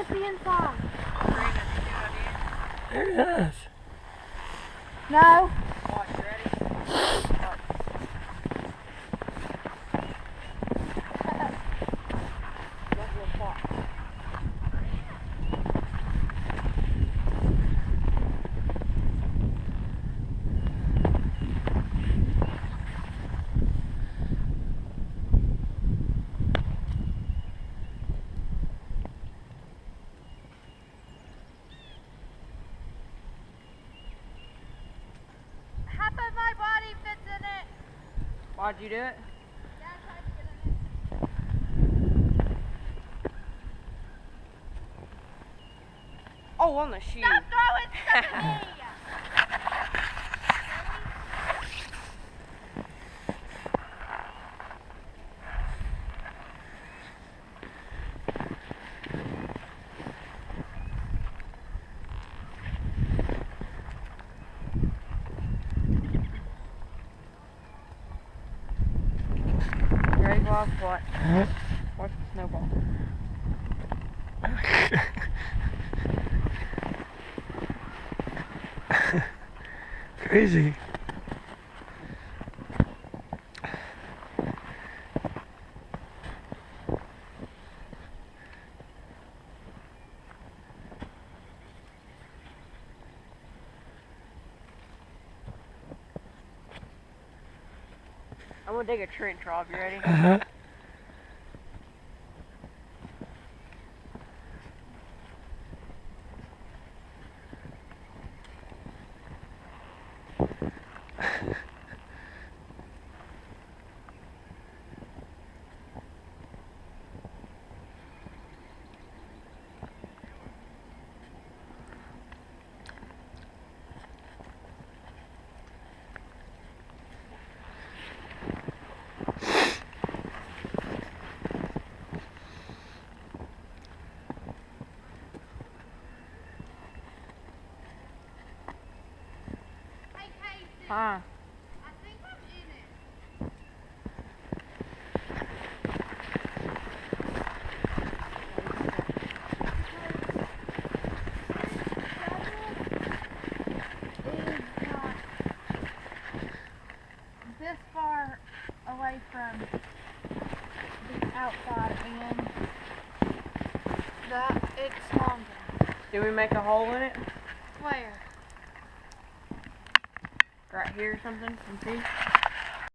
at the inside. There it is. No. Watch, ready? Half of my body fits in it. Why'd you do it? Dad tried to get in it. Oh, on the shoe. Stop throwing stuff at me. Ready, watch what? Watch the snowball. Crazy. I'm gonna dig a trench, Rob. You ready? Uh-huh. Hey, Casey. Huh? I think I'm in it. This far away from the outside and that it's longer. Did we make a hole in it? Where? Right here or something? And see?